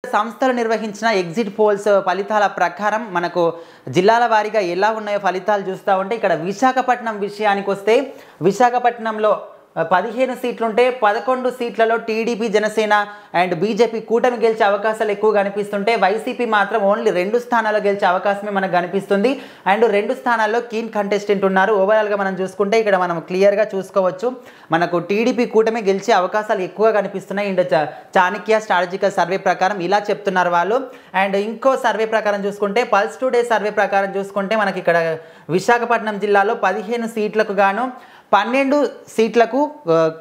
సంస్థలు నిర్వహించిన exit polls ఫలితాల ప్రకారం మనకు జిల్లాల వారీగా ఎలా ఉన్నాయో ఫలితాలు చూస్తూ ఉంటే ఇక్కడ విశాఖపట్నం విషయానికి వస్తే విశాఖపట్నంలో 15 సీట్లుంటే 11 సీట్లలో టీడీపీ జనసేన అండ్ బీజేపీ కూటమి గెలిచే అవకాశాలు ఎక్కువ కనిపిస్తుంటే వైసీపీ మాత్రం ఓన్లీ 2 స్థానాల్లో గెలిచే అవకాశమే మనకు కనిపిస్తుంది అండ్ 2 స్థానాల్లో కీన్ కంటెస్టెంట్ ఉన్నారు. ఓవరాల్గా మనం చూసుకుంటే ఇక్కడ మనం క్లియర్గా చూసుకోవచ్చు మనకు టీడీపీ కూటమి గెలిచే అవకాశాలు ఎక్కువ కనిపిస్తున్నాయి. అండ్ చాణక్య స్ట్రాటజికల్ సర్వే ప్రకారం ఇలా చెప్తున్నారు వాళ్ళు. అండ్ ఇంకో సర్వే ప్రకారం చూసుకుంటే పల్స్ టుడే సర్వే ప్రకారం చూసుకుంటే మనకి ఇక్కడ విశాఖపట్నం జిల్లాలో 15 సీట్లకు గాను 12 సీట్లకు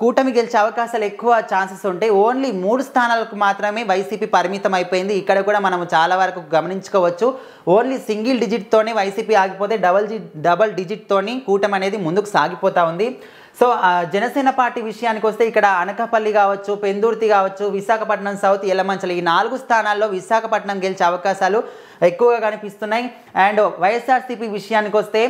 కూటమి గెలిచే అవకాశాలు ఎక్కువ ఛాన్సెస్ ఉంటాయి. ఓన్లీ 3 స్థానాలకు మాత్రమే వైసీపీ పరిమితం అయిపోయింది. ఇక్కడ కూడా మనం చాలా వరకు గమనించుకోవచ్చు. ఓన్లీ సింగిల్ డిజిట్తోనే వైసీపీ ఆగిపోతే డబల్ డిజిట్తోని కూటమి అనేది ముందుకు సాగిపోతూ ఉంది. సో జనసేన పార్టీ విషయానికి వస్తే ఇక్కడ అనకాపల్లి కావచ్చు, పెందుర్తి కావచ్చు, విశాఖపట్నం సౌత్, యలమంచలి ఈ 4 స్థానాల్లో విశాఖపట్నం గెలిచే అవకాశాలు ఎక్కువగా కనిపిస్తున్నాయి. అండ్ వైఎస్ఆర్సీపీ విషయానికి వస్తే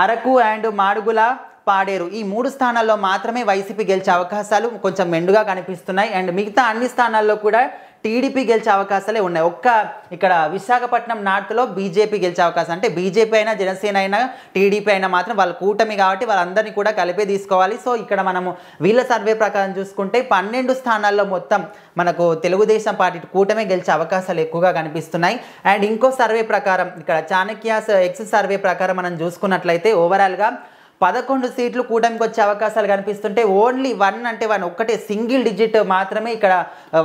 అరకు అండ్ మాడుగుల, పాడేరు ఈ 3 స్థానాల్లో మాత్రమే వైసీపీ గెలిచే అవకాశాలు కొంచెం మెండుగా కనిపిస్తున్నాయి. అండ్ మిగతా అన్ని స్థానాల్లో కూడా టీడీపీ గెలిచే అవకాశాలే ఉన్నాయి. ఇక్కడ విశాఖపట్నం నార్త్లో బీజేపీ గెలిచే అవకాశం, అంటే బీజేపీ అయినా జనసేన అయినా టీడీపీ అయినా మాత్రం వాళ్ళ కూటమి కాబట్టి వాళ్ళందరినీ కూడా కలిపే తీసుకోవాలి. సో ఇక్కడ మనము వీళ్ళ సర్వే ప్రకారం చూసుకుంటే 12 స్థానాల్లో మొత్తం మనకు తెలుగుదేశం పార్టీ కూటమి గెలిచే అవకాశాలు ఎక్కువగా కనిపిస్తున్నాయి. అండ్ ఇంకో సర్వే ప్రకారం ఇక్కడ చాణక్యాస్ ఎక్స్ సర్వే ప్రకారం మనం చూసుకున్నట్లయితే ఓవరాల్గా 11 సీట్లు కూటమికి వచ్చే అవకాశాలు కనిపిస్తుంటే ఓన్లీ 1 ఒక్కటే సింగిల్ డిజిట్ మాత్రమే ఇక్కడ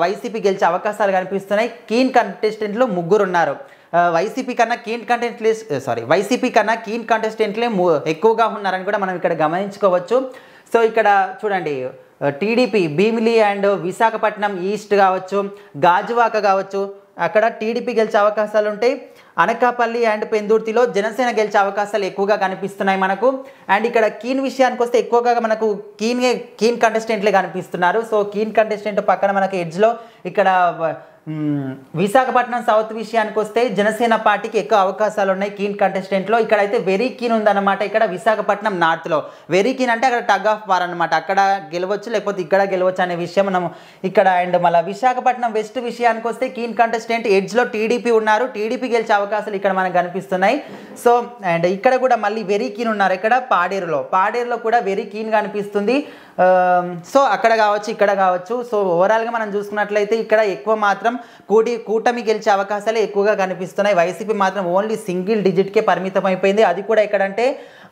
వైసీపీ గెలిచే అవకాశాలు కనిపిస్తున్నాయి. కీన్ కంటెస్టెంట్లు 3 ఉన్నారు. వైసీపీ కన్నా కీన్ కంటెస్టెంట్లే ఎక్కువగా ఉన్నారని కూడా మనం ఇక్కడ గమనించుకోవచ్చు. సో ఇక్కడ చూడండి TDP Bheemili and Visakhapatnam east కావచ్చు, గాజువాక కావచ్చు, అక్కడ టీడీపీ గెలిచే అవకాశాలు ఉంటాయి. అనకాపల్లి అండ్ పెందుర్తిలో జనసేన గెలిచే అవకాశాలు ఎక్కువగా కనిపిస్తున్నాయి మనకు. అండ్ ఇక్కడ కీన్ విషయానికి వస్తే ఎక్కువగా మనకు కీన్ కంటెస్టెంట్లే కనిపిస్తున్నారు. సో కీన్ కంటెస్టెంట్ పక్కన మనకు ఎడ్జ్లో ఇక్కడ విశాఖపట్నం సౌత్ విషయానికి వస్తే జనసేన పార్టీకి ఎక్కువ అవకాశాలు ఉన్నాయి కీన్ కంటెస్టెంట్లో. ఇక్కడైతే వెరీ కీన్ ఉందన్నమాట. ఇక్కడ విశాఖపట్నం నార్త్లో వెరీ కీన్ అంటే అక్కడ టగ్ ఆఫ్ వార్ అనమాట, అక్కడ గెలవచ్చు లేకపోతే ఇక్కడ గెలవచ్చు అనే విషయం మనం ఇక్కడ. అండ్ మళ్ళీ విశాఖపట్నం వెస్ట్ విషయానికి వస్తే కీన్ కంటెస్టెంట్ ఎడ్జ్లో టీడీపీ ఉన్నారు, టీడీపీ గెలిచే అవకాశాలు ఇక్కడ మనకు కనిపిస్తున్నాయి. సో అండ్ ఇక్కడ కూడా మళ్ళీ వెరీ కీన్ ఉన్నారు. ఇక్కడ పాడేరులో కూడా వెరీ కీన్ కనిపిస్తుంది. సో అక్కడ కావచ్చు, ఇక్కడ కావచ్చు. సో ఓవరాల్గా మనం చూసుకున్నట్లయితే ఇక్కడ ఎక్కువ మాత్రం కూటమి గెలిచే అవకాశాలే ఎక్కువగా కనిపిస్తున్నాయి. వైసీపీ మాత్రం ఓన్లీ సింగిల్ డిజిట్కే పరిమితం అయిపోయింది. అది కూడా ఎక్కడంటే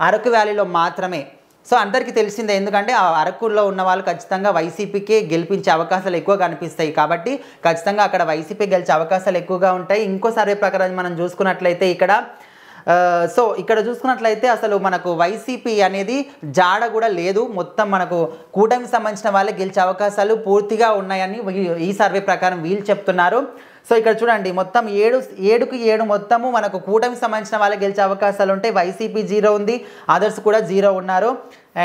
అరకు వ్యాలీలో మాత్రమే. సో అందరికీ తెలిసిందే, ఎందుకంటే ఆ అరకులో ఉన్న వాళ్ళు ఖచ్చితంగా వైసీపీకే గెలిపించే అవకాశాలు ఎక్కువ కనిపిస్తాయి కాబట్టి ఖచ్చితంగా అక్కడ వైసీపీ గెలిచే అవకాశాలు ఎక్కువగా ఉంటాయి. ఇంకో సర్వే ప్రకారం మనం చూసుకున్నట్లయితే ఇక్కడ చూసుకున్నట్లయితే అసలు మనకు వైసీపీ అనేది జాడ కూడా లేదు, మొత్తం మనకు కూటమికి సంబంధించిన వాళ్ళే గెలిచే అవకాశాలు పూర్తిగా ఉన్నాయని ఈ సర్వే ప్రకారం వీళ్ళు చెప్తున్నారు. సో ఇక్కడ చూడండి మొత్తం 7 మొత్తము మనకు కూటమికి సంబంధించిన వాళ్ళే గెలిచే అవకాశాలు ఉంటాయి. వైసీపీ 0 ఉంది, అదర్స్ కూడా 0 ఉన్నారు.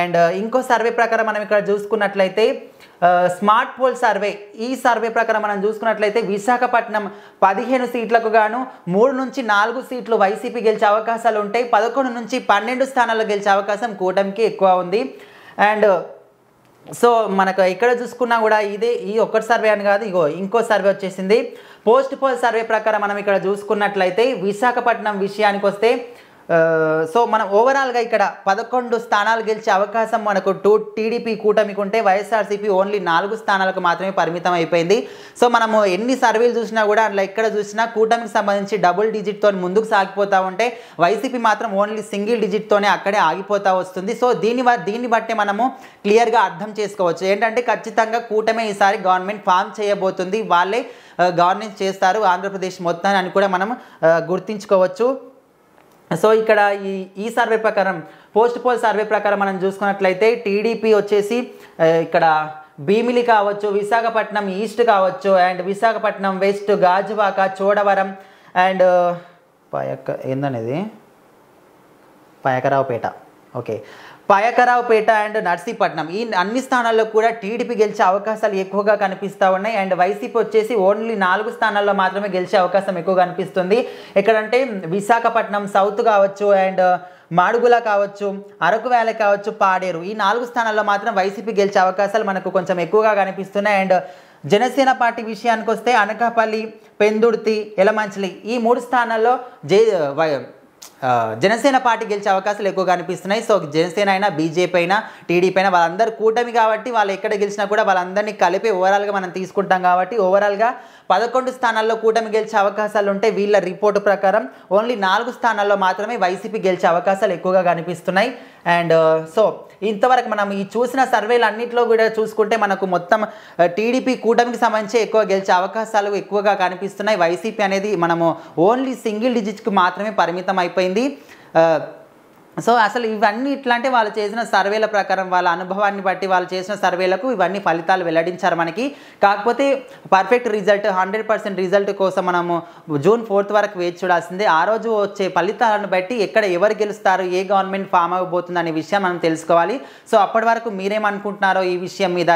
అండ్ ఇంకో సర్వే ప్రకారం మనం ఇక్కడ చూసుకున్నట్లయితే స్మార్ట్ పోల్ సర్వే, ఈ సర్వే ప్రకారం మనం చూసుకున్నట్లయితే విశాఖపట్నం 15 సీట్లకు గాను 3 నుంచి 4 సీట్లు వైసీపీ గెలిచే అవకాశాలు ఉంటాయి. 11 నుంచి 12 స్థానాల్లో గెలిచే అవకాశం కూటమికి ఎక్కువ ఉంది. అండ్ సో మనకు ఇక్కడ చూసుకున్నా కూడా ఈ ఒక్కటి సర్వే అని కాదు, ఇంకో సర్వే వచ్చేసింది పోస్ట్ పోల్ సర్వే ప్రకారం మనం ఇక్కడ చూసుకున్నట్లయితే విశాఖపట్నం విషయానికి వస్తే సో మనం ఓవరాల్గా ఇక్కడ 11 స్థానాలు గెలిచే అవకాశం మనకు టీడీపీ కూటమికి ఉంటే వైఎస్ఆర్సీపీ ఓన్లీ 4 స్థానాలకు మాత్రమే పరిమితం అయిపోయింది. సో మనము ఎన్ని సర్వేలు చూసినా కూడా అందులో ఎక్కడ చూసినా కూటమికి సంబంధించి డబుల్ డిజిట్తో ముందుకు సాగిపోతూ ఉంటే వైసీపీ మాత్రం ఓన్లీ సింగిల్ డిజిట్తోనే అక్కడే ఆగిపోతూ వస్తుంది. సో దీన్ని బట్టి మనము క్లియర్గా అర్థం చేసుకోవచ్చు ఏంటంటే ఖచ్చితంగా కూటమి ఈసారి గవర్నమెంట్ ఫామ్ చేయబోతుంది, వాళ్ళే గవర్నెన్స్ చేస్తారు ఆంధ్రప్రదేశ్ మొత్తాన్ని అని కూడా మనం గుర్తించుకోవచ్చు. సో ఇక్కడ ఈ సర్వే ప్రకారం పోస్ట్ పోల్ సర్వే ప్రకారం మనం చూసుకున్నట్లయితే టీడీపీ వచ్చేసి ఇక్కడ భీమిలి కావచ్చు, విశాఖపట్నం ఈస్ట్ కావచ్చు, and Visakhapatnam west, Gajuwaka, Chodavaram and Payakaraopeta, okay Payakaraopeta and Narsipatnam ఈ అన్ని స్థానాల్లో కూడా టీడీపీ గెలిచే అవకాశాలు ఎక్కువగా కనిపిస్తూ ఉన్నాయి. అండ్ వైసీపీ వచ్చేసి ఓన్లీ 4 స్థానాల్లో మాత్రమే గెలిచే అవకాశం ఎక్కువ కనిపిస్తుంది. ఎక్కడంటే విశాఖపట్నం సౌత్ కావచ్చు, అండ్ మాడుగుల కావచ్చు, అరకు వ్యాలీ కావచ్చు, పాడేరు ఈ 4 స్థానాల్లో మాత్రం వైసీపీ గెలిచే అవకాశాలు మనకు కొంచెం ఎక్కువగా కనిపిస్తున్నాయి. అండ్ జనసేన పార్టీ విషయానికి వస్తే అనకాపల్లి, పెందుర్తి, యలమంచిలి ఈ 3 స్థానాల్లో జనసేన పార్టీ గెలిచే అవకాశాలు ఎక్కువగా కనిపిస్తున్నాయి. సో జనసేన అయినా, బీజేపీ అయినా, టీడీపీ అయినా వాళ్ళందరూ కూటమి కాబట్టి వాళ్ళు ఎక్కడ గెలిచినా కూడా వాళ్ళందరినీ కలిపి ఓవరాల్గా మనం తీసుకుంటాం కాబట్టి ఓవరాల్గా 11 స్థానాల్లో కూటమి గెలిచే అవకాశాలు ఉంటే వీళ్ళ రిపోర్టు ప్రకారం ఓన్లీ 4 స్థానాల్లో మాత్రమే వైసీపీ గెలిచే అవకాశాలు ఎక్కువగా కనిపిస్తున్నాయి. అండ్ సో ఇంతవరకు మనం ఈ చూసిన సర్వేలు అన్నింటిలో కూడా చూసుకుంటే మనకు మొత్తం టీడీపీ కూటమికి సంబంధించి ఎక్కువ గెలిచే అవకాశాలు ఎక్కువగా కనిపిస్తున్నాయి. వైసీపీ అనేది మనము ఓన్లీ సింగిల్ డిజిట్కి మాత్రమే పరిమితం అయిపోయింది. సో అసలు ఇవన్నీ ఇట్లా అంటే వాళ్ళు చేసిన సర్వేల ప్రకారం వాళ్ళ అనుభవాన్ని బట్టి వాళ్ళు చేసిన సర్వేలకు ఇవన్నీ ఫలితాలు వెల్లడించారు మనకి. కాకపోతే పర్ఫెక్ట్ రిజల్ట్ 100% రిజల్ట్ కోసం మనము జూన్ 4 వరకు వేచి చూడాల్సిందే. ఆ రోజు వచ్చే ఫలితాలను బట్టి ఎక్కడ ఎవరు గెలుస్తారు, ఏ గవర్నమెంట్ ఫామ్ అవ్వబోతుంది అనే విషయం మనం తెలుసుకోవాలి. సో అప్పటి వరకు మీరేమనుకుంటున్నారో ఈ విషయం మీద